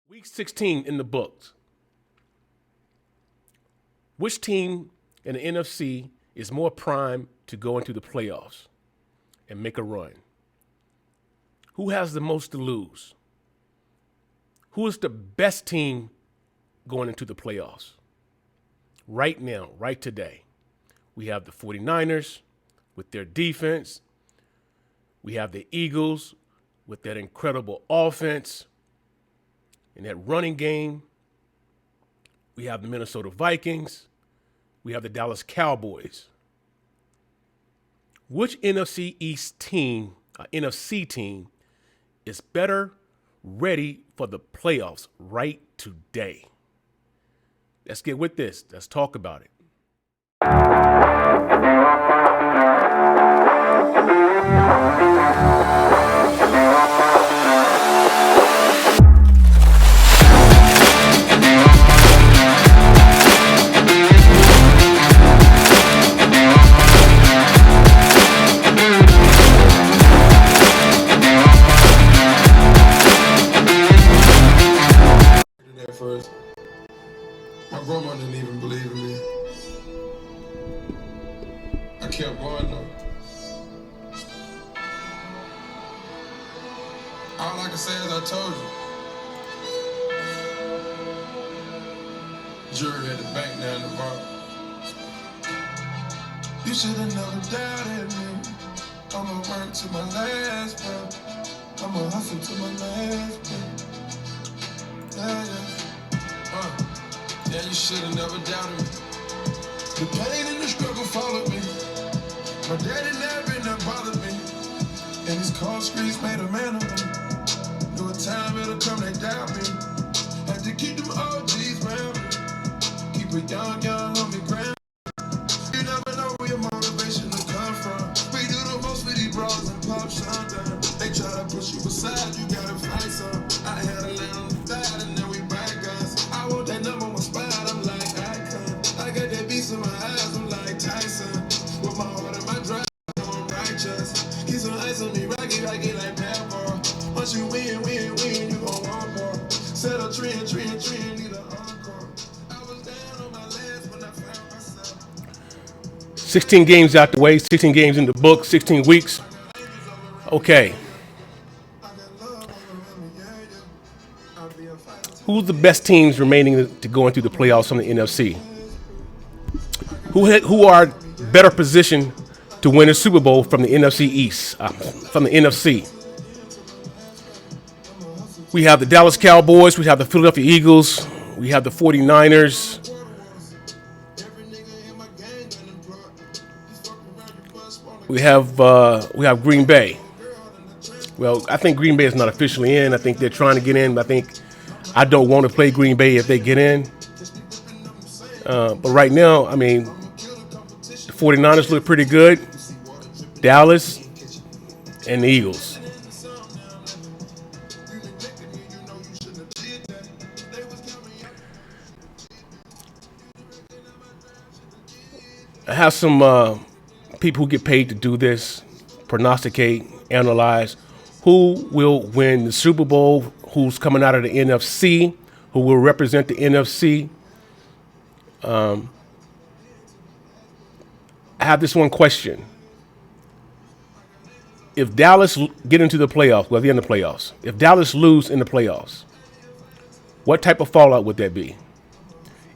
Week 16 in the books. Which team in the NFC is more primed to go into the playoffs and make a run? Who has the most to lose? Who is the best team going into the playoffs? Right now, right today, we have the 49ers with their defense. We have the Eagles with that incredible offense and that running game. We have the Minnesota Vikings. We have the Dallas Cowboys. Which NFC East team, NFC team, is better ready for the playoffs right today? Let's get with this. Let's talk about it. First, my grandma didn't even believe in me. I kept going though. All I can say is I told you. Jury at the bank down the bar. You should have never doubted me. I'ma work to my last breath. I'ma hustle to my last breath. Yeah, you should've never doubted me. The pain and the struggle followed me. My daddy never bothered me. And these cold streets made a man of me. Knew a time it'll come, they doubt me. Had to keep them OGs round me. Keep a young homie ground. You never know where your motivation will come from. We do the most with these bras and pop shotgun. They try to push you aside, you gotta fight some. I had to land on the thigh and then we back guns. I want that number one spot, I'm like icon. I got that beast in my eyes, I'm like Tyson. With my heart and my drive, I'm righteous. Keep some ice on me, rocky like Pepper. Once you win, you gon' want more. Set a trend, need an encore. I was down on my last when I found myself. 16 games out the way, 16 games in the book, 16 weeks. Okay. Who's the best teams remaining to go into the playoffs from the NFC? Who are better positioned to win a Super Bowl from the NFC East, from the NFC? We have the Dallas Cowboys, we have the Philadelphia Eagles, we have the 49ers. We have Green Bay. Well, I think Green Bay is not officially in. I think they're trying to get in. But I don't want to play Green Bay if they get in. But right now, I mean, the 49ers look pretty good. Dallas and the Eagles. I have some people who get paid to do this, prognosticate, analyze who will win the Super Bowl, who's coming out of the NFC, who will represent the NFC. I have this one question. If Dallas get into the playoffs, well, they're in the playoffs. If Dallas lose in the playoffs, what type of fallout would that be?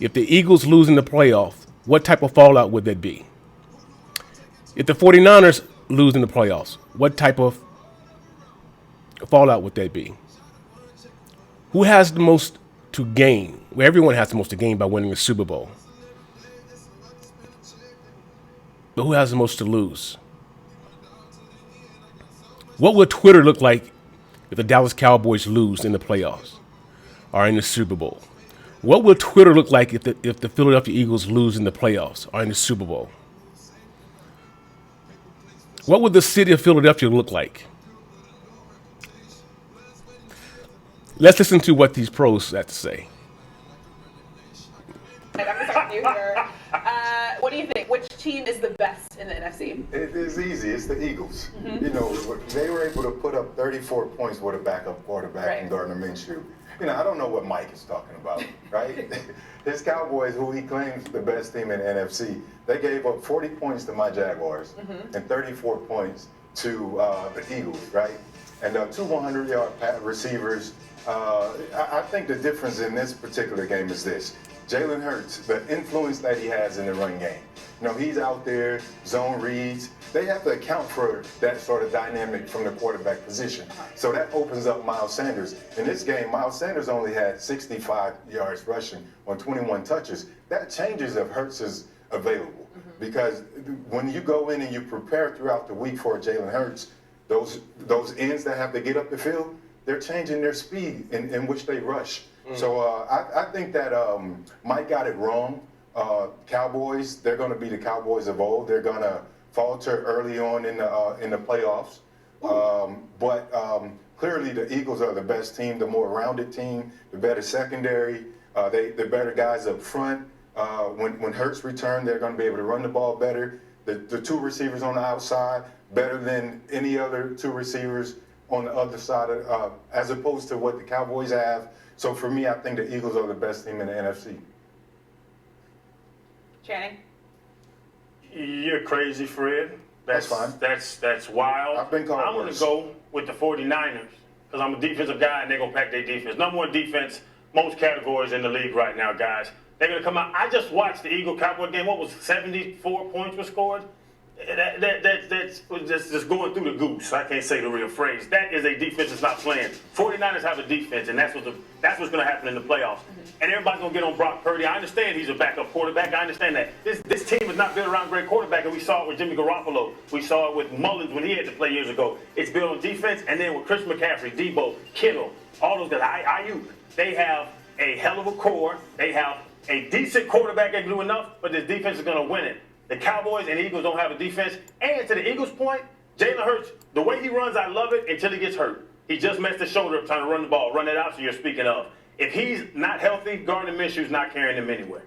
If the Eagles lose in the playoffs, what type of fallout would that be? If the 49ers lose in the playoffs, what type of fallout would that be? Who has the most to gain? Well, everyone has the most to gain by winning the Super Bowl. But who has the most to lose? What would Twitter look like if the Dallas Cowboys lose in the playoffs or in the Super Bowl? What would Twitter look like if the Philadelphia Eagles lose in the playoffs or in the Super Bowl? What would the city of Philadelphia look like? Let's listen to what these pros have to say. I'm just talking to you here. what do you think? Which team is the best in the NFC? It is easy. It's the Eagles. Mm-hmm. You know, they were able to put up 34 points with a backup quarterback in Right. Gardner Minshew. You know, I don't know what Mike is talking about, right? His Cowboys, who he claims the best team in the NFC, they gave up 40 points to my Jaguars and 34 points to the Eagles, right? And two 100-yard receivers. I think the difference in this particular game is this. Jalen Hurts, the influence that he has in the run game. You know, he's out there, zone reads. They have to account for that sort of dynamic from the quarterback position. So that opens up Miles Sanders. In this game, Miles Sanders only had 65 yards rushing on 21 touches. That changes if Hurts is available. Because when you go in and you prepare throughout the week for Jalen Hurts, those ends that have to get up the field, they're changing their speed in which they rush. So I think that Mike got it wrong. Cowboys, they're going to be the Cowboys of old. They're going to falter early on in the playoffs. But clearly the Eagles are the best team, the more rounded team, the better secondary, the better guys up front. When Hurts return, they're going to be able to run the ball better. The two receivers on the outside, better than any other two receivers on the other side, as opposed to what the Cowboys have. So for me, I think the Eagles are the best team in the NFC. Channing? You're crazy, Fred. That's fine. That's wild. I've been called I'm going worse. to go with the 49ers because I'm a defensive guy and they're going to pack their defense. Number one defense, most categories in the league right now, guys. They're going to come out. I just watched the Eagle-Cowboy game. What was 74 points were scored? That's just going through the goose. I can't say the real phrase. That is a defense that's not playing. 49ers have a defense, and that's what's going to happen in the playoffs. And everybody's going to get on Brock Purdy. I understand he's a backup quarterback. I understand that. This team is not built around a great quarterback, and we saw it with Jimmy Garoppolo. We saw it with Mullins when he had to play years ago. It's built on defense, and then with Chris McCaffrey, Debo, Kittle, all those guys, Ayuk, they have a hell of a core. They have a decent quarterback that can do enough, but this defense is going to win it. The Cowboys and Eagles don't have a defense. And to the Eagles' point, Jalen Hurts, the way he runs, I love it until he gets hurt. He just messed his shoulder up trying to run the ball, run that option you're speaking of. If he's not healthy, Gardner Minshew's not carrying him anywhere.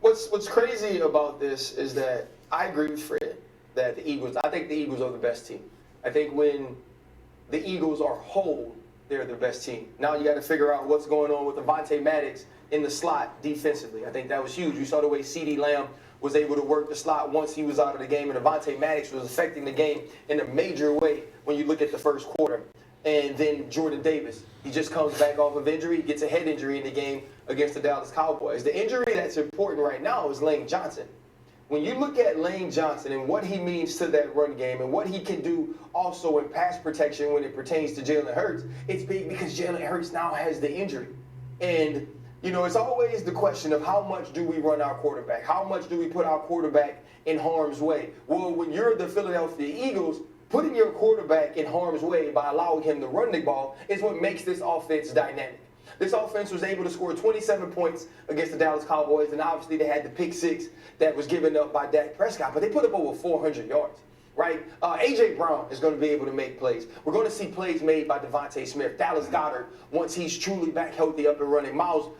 What's crazy about this is that I agree with Fred that I think the Eagles are the best team. I think when the Eagles are whole, they're the best team. Now you got to figure out what's going on with Avonte Maddox in the slot defensively. I think that was huge. You saw the way CeeDee Lamb was able to work the slot once he was out of the game, and Avonte Maddox was affecting the game in a major way when you look at the first quarter. And then Jordan Davis, he just comes back off of injury, gets a head injury in the game against the Dallas Cowboys. The injury that's important right now is Lane Johnson. When you look at Lane Johnson and what he means to that run game and what he can do also in pass protection when it pertains to Jalen Hurts, it's big because Jalen Hurts now has the injury. And you know, it's always the question of how much do we run our quarterback? How much do we put our quarterback in harm's way? Well, when you're the Philadelphia Eagles, putting your quarterback in harm's way by allowing him to run the ball is what makes this offense dynamic. This offense was able to score 27 points against the Dallas Cowboys, and obviously they had the pick six that was given up by Dak Prescott, but they put up over 400 yards. Right? A.J. Brown is going to be able to make plays. We're going to see plays made by Devontae Smith, Dallas Goedert, once he's truly back healthy, up and running, Miles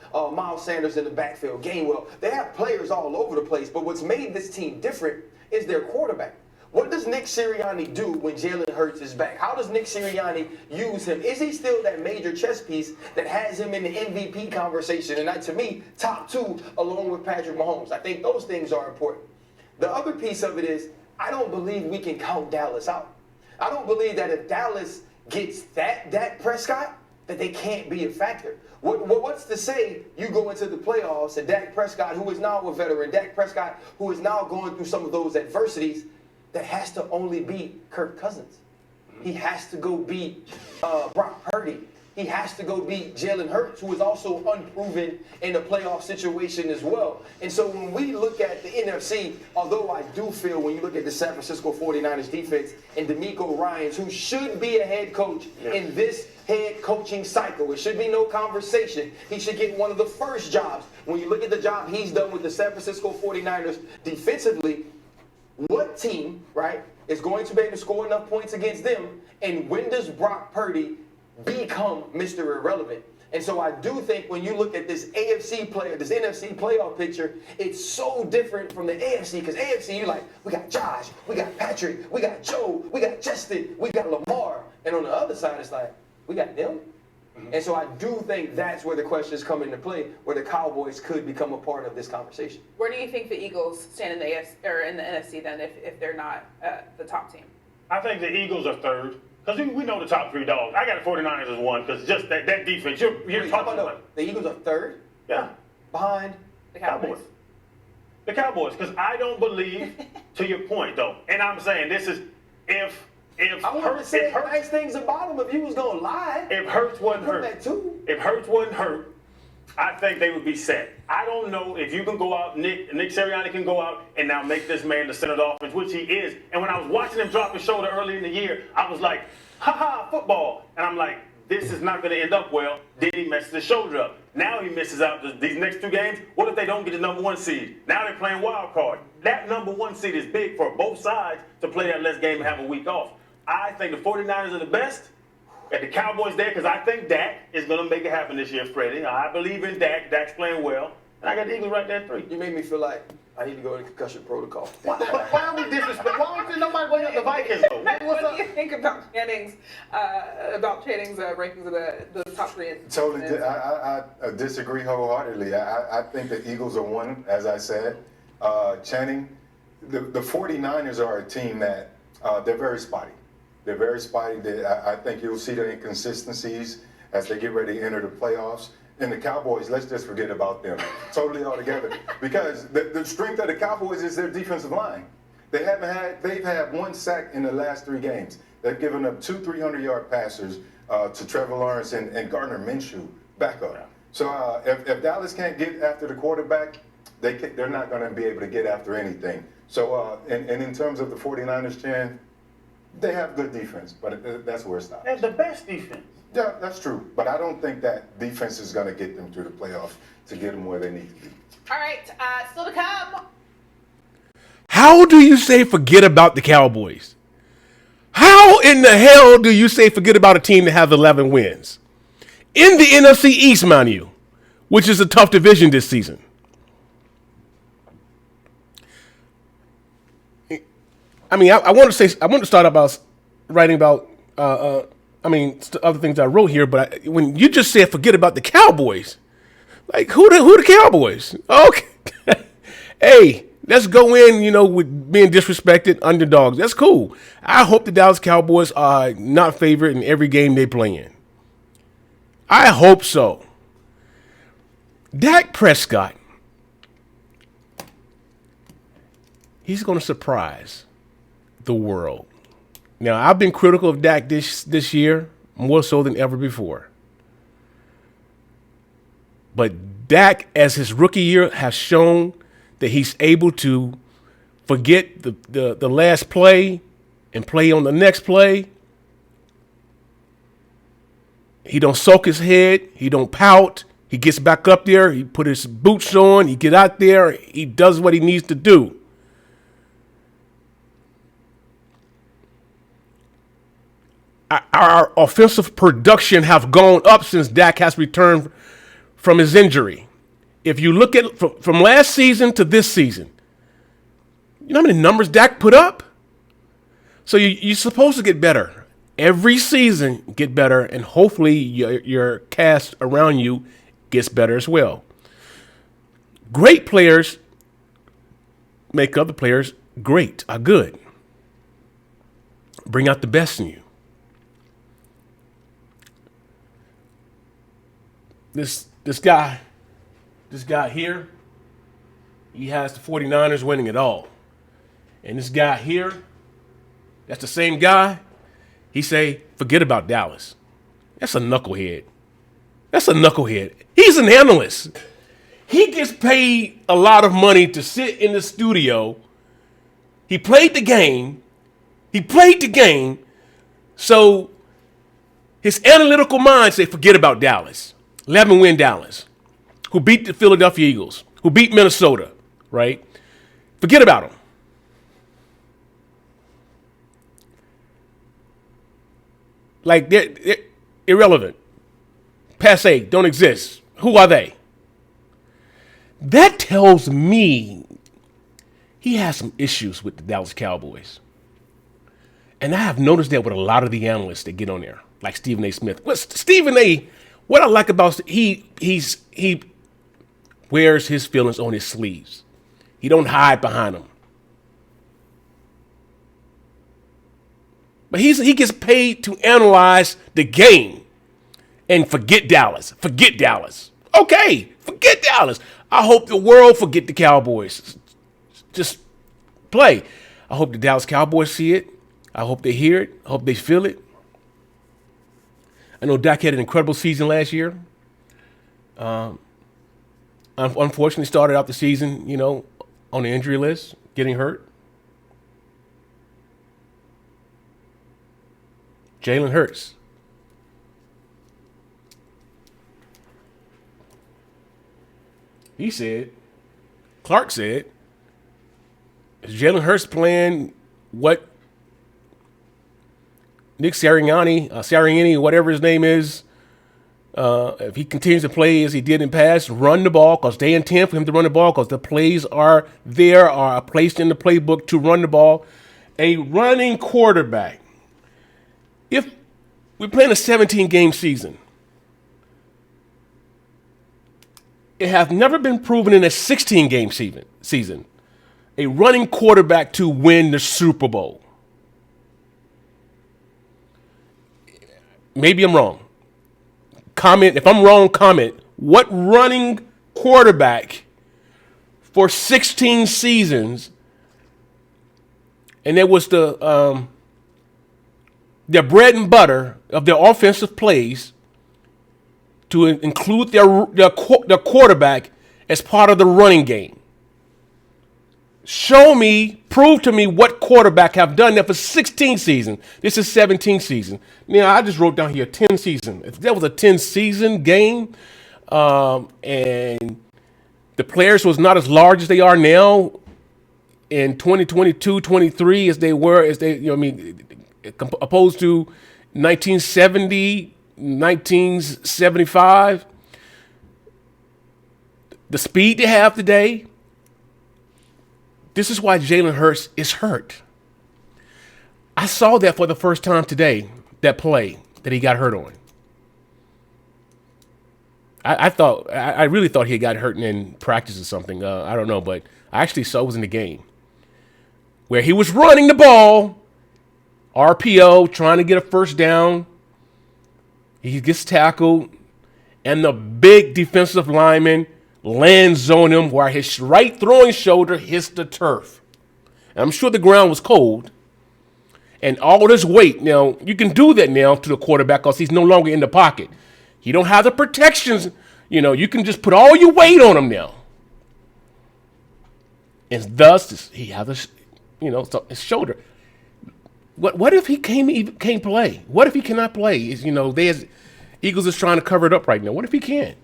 Sanders in the backfield, Gainwell. They have players all over the place, but what's made this team different is their quarterback. What does Nick Sirianni do when Jalen Hurts is back? How does Nick Sirianni use him? Is he still that major chess piece that has him in the MVP conversation? And that, to me, top two along with Patrick Mahomes. I think those things are important. The other piece of it is, I don't believe we can count Dallas out. I don't believe that if Dallas gets that Dak Prescott, that they can't be a factor. What's to say you go into the playoffs and Dak Prescott, who is now a veteran, Dak Prescott, who is now going through some of those adversities, that has to only beat Kirk Cousins. He has to go beat Brock Purdy. He has to go beat Jalen Hurts, who is also unproven in a playoff situation as well. And so when we look at the NFC, although I do feel when you look at the San Francisco 49ers defense and DeMeco Ryans, who should be a head coach in this head coaching cycle, it should be no conversation. He should get one of the first jobs. When you look at the job he's done with the San Francisco 49ers defensively, what team, right, is going to be able to score enough points against them, and when does Brock Purdy become Mr. Irrelevant? And so I do think when you look at this NFC playoff picture, it's so different from the AFC. Because AFC, you're like, we got Josh, we got Patrick, we got Joe, we got Justin, we got Lamar. And on the other side, it's like, we got them. And so I do think that's where the questions come into play, where the Cowboys could become a part of this conversation. Where do you think the Eagles stand in the AFC or in the NFC then, if they're not the top team? I think the Eagles are third. Because we know the top three dogs. I got the 49ers as one because just that defense. You're talking about the Eagles are third? Yeah. Behind The Cowboys. The Cowboys. Because I don't believe, to your point, though, and I'm saying this is if I want to say nice things about them if you was going to lie. If Hurts wasn't hurt. That too. If Hurts wasn't hurt, I think they would be set. I don't know if you can go out, Nick Sirianni can go out and now make this man the center of the offense, which he is. And when I was watching him drop his shoulder early in the year, I was like, ha, football. And I'm like, this is not going to end up well. Then he messes his shoulder up. Now he misses out these next two games. What if they don't get the number one seed? Now they're playing wild card. That number one seed is big for both sides to play that last game and have a week off. I think the 49ers are the best. At the Cowboys there, because I think Dak is going to make it happen this year, Freddie. I believe in Dak. Dak's playing well. And I got the Eagles right there at 3. You made me feel like I need to go into concussion protocol. Why are we disrespecting? Why don't nobody bring up the Vikings, though? What do you think about Channing's rankings of the top 3? Totally, I disagree wholeheartedly. I think the Eagles are one, as I said. Channing, the 49ers are a team that they're very spotty. They're very spotty. I think you'll see the inconsistencies as they get ready to enter the playoffs. And the Cowboys, let's just forget about them totally altogether. Because the strength of the Cowboys is their defensive line. They've had 1 sack in the last 3 games. They've given up 2 300-yard passers to Trevor Lawrence and Gardner Minshew backup. So if Dallas can't get after the quarterback, they're not going to be able to get after anything. So and in terms of the 49ers, Chan, they have good defense, but that's where it stops. That's the best defense. Yeah, that's true. But I don't think that defense is going to get them through the playoffs to get them where they need to be. All right, still to come. How do you say forget about the Cowboys? How in the hell do you say forget about a team that has 11 wins? In the NFC East, mind you, which is a tough division this season. I mean, I want to start about writing about, other things I wrote here, but when you just said forget about the Cowboys, like who the Cowboys? Okay. Hey, let's go in, with being disrespected, underdogs. That's cool. I hope the Dallas Cowboys are not favored in every game they play in. I hope so. Dak Prescott, he's going to surprise the world. Now, I've been critical of Dak this year more so than ever before. But Dak, as his rookie year, has shown that he's able to forget the last play and play on the next play. He don't soak his head. He don't pout. He gets back up there. He put his boots on. He get out there. He does what he needs to do. Our offensive production have gone up since Dak has returned from his injury. If you look at from last season to this season, you know how many numbers Dak put up? So you're supposed to get better. Every season, get better, and hopefully your cast around you gets better as well. Great players make other players great, are good. Bring out the best in you. This guy here, he has the 49ers winning it all. And this guy here, that's the same guy, he say, forget about Dallas. That's a knucklehead. He's an analyst. He gets paid a lot of money to sit in the studio. He played the game. So his analytical mind say, forget about Dallas. 11-win Dallas, who beat the Philadelphia Eagles, who beat Minnesota, right? Forget about them. Like, they're irrelevant. passe, don't exist. Who are they? That tells me he has some issues with the Dallas Cowboys. And I have noticed that with a lot of the analysts that get on there, like Stephen A. Smith. Well, Stephen A., what I like about he wears his feelings on his sleeves. He don't hide behind them. But he gets paid to analyze the game and forget Dallas. Forget Dallas. Okay, forget Dallas. I hope the world forget the Cowboys. Just play. I hope the Dallas Cowboys see it. I hope they hear it. I hope they feel it. I know Dak had an incredible season last year. Unfortunately, started out the season, on the injury list, getting hurt. Jalen Hurts. Clark said, is Jalen Hurts playing what Nick Sirianni, whatever his name is, if he continues to play as he did in the past, run the ball, because they intend for him to run the ball, because the plays are placed in the playbook to run the ball. A running quarterback. If we're playing a 17-game season, it has never been proven in a 16-game season a running quarterback to win the Super Bowl. Maybe I'm wrong. Comment. If I'm wrong, comment. What running quarterback for 16 seasons, and it was their bread and butter of their offensive plays to include their quarterback as part of the running game. Prove to me what quarterback have done that for 16 seasons. This is 17 season. Now, I just wrote down here 10 season. If that was a 10-season game, and the players was not as large as they are now in 2022, 23 as they were, opposed to 1970, 1975. The speed they have today. This is why Jalen Hurts is hurt. I saw that for the first time today, that play that he got hurt on. I really thought he got hurt in practice or something. I don't know, but I actually saw it was in the game where he was running the ball, RPO, trying to get a first down. He gets tackled, and the big defensive lineman lands on him where his right throwing shoulder hits the turf. And I'm sure the ground was cold. And all this weight, now, you can do that now to the quarterback because he's no longer in the pocket. He don't have the protections. You can just put all your weight on him now. And thus, he has his shoulder. What if he can't play? What if he cannot play? Eagles is trying to cover it up right now. What if he can't?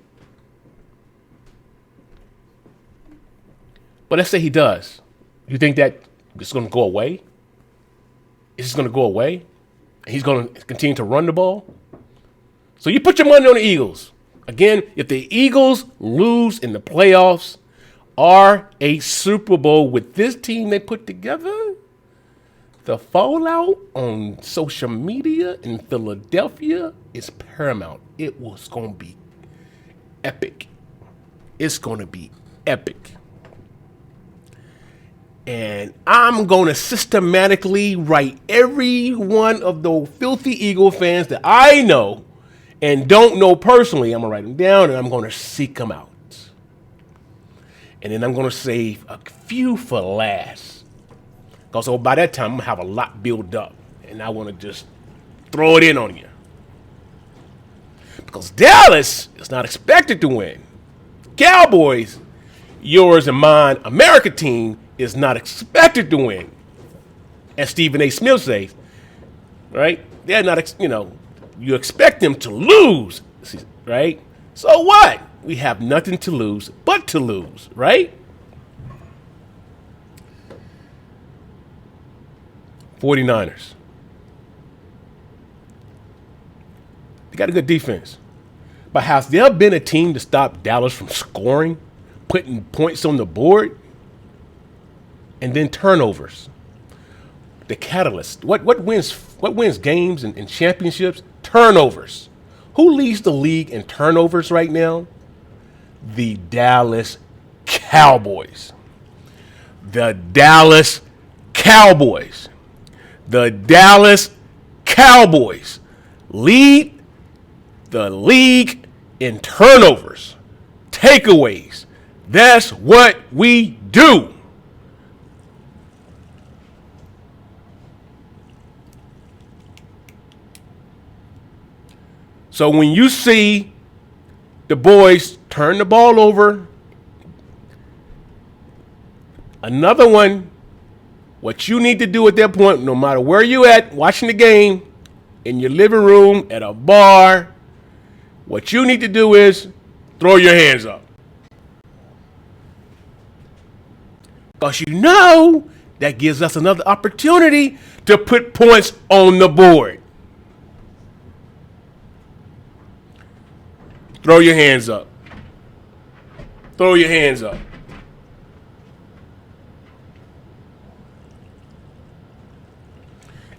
But let's say he does. You think that it's going to go away? Is this going to go away? He's going to continue to run the ball? So you put your money on the Eagles. Again, if the Eagles lose in the playoffs or a Super Bowl with this team they put together, the fallout on social media in Philadelphia is paramount. It was going to be epic. It's going to be epic. And I'm going to systematically write every one of the filthy Eagle fans that I know and don't know personally. I'm going to write them down and I'm going to seek them out. And then I'm going to save a few for last. Because by that time, I'm going to have a lot built up. And I want to just throw it in on you. Because Dallas is not expected to win. Cowboys, yours and mine, America team, is not expected to win, as Stephen A. Smith says, right? They're not, you expect them to lose, right? So what? We have nothing to lose but to lose, right? 49ers. They got a good defense. But has there been a team to stop Dallas from scoring, putting points on the board, and then turnovers? The catalyst. What wins games and championships? Turnovers. Who leads the league in turnovers right now? The Dallas Cowboys. The Dallas Cowboys. The Dallas Cowboys lead the league in turnovers, takeaways. That's what we do. So when you see the boys turn the ball over, another one, what you need to do at that point, no matter where you at, watching the game, in your living room, at a bar, what you need to do is throw your hands up. Because you know that gives us another opportunity to put points on the board. Throw your hands up. Throw your hands up.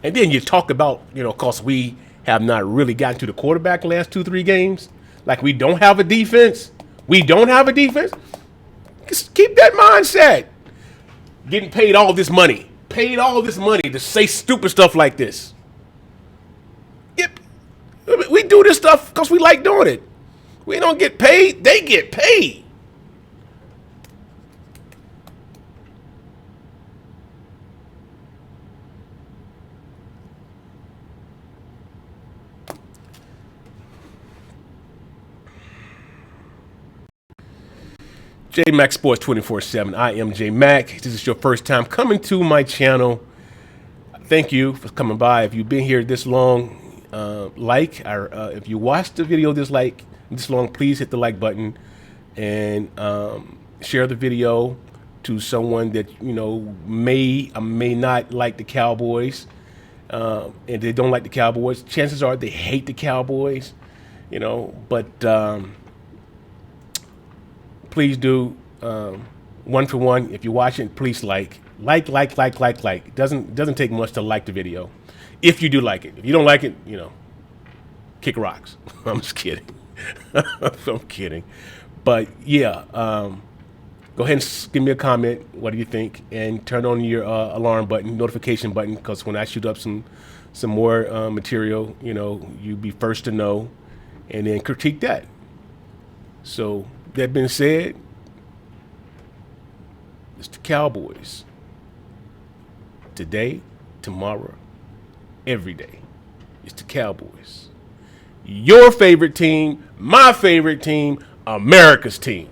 And then you talk about, because we have not really gotten to the quarterback the last 2-3 games. Like we don't have a defense. We don't have a defense. Just keep that mindset. Getting paid all this money. Paid all this money to say stupid stuff like this. We do this stuff because we like doing it. We don't get paid. They get paid. J Mac Sports 24/7. I am J Mac. This is your first time coming to my channel. Thank you for coming by. If you've been here this long, if you watched the video this long, please hit the like button and share the video to someone that may or may not like the Cowboys. And they don't like the Cowboys. Chances are they hate the Cowboys. But please do one for one. If you're watching, please like. It doesn't take much to like the video. If you do like it. If you don't like it, kick rocks. I'm just kidding. I'm kidding. But yeah, go ahead and give me a comment. What do you think? And turn on your alarm button, notification button, because when I shoot up some more material, you'll be first to know, and then critique that. So that being said, it's the Cowboys. Today, tomorrow, every day. It's the Cowboys. Your favorite team, my favorite team, America's team.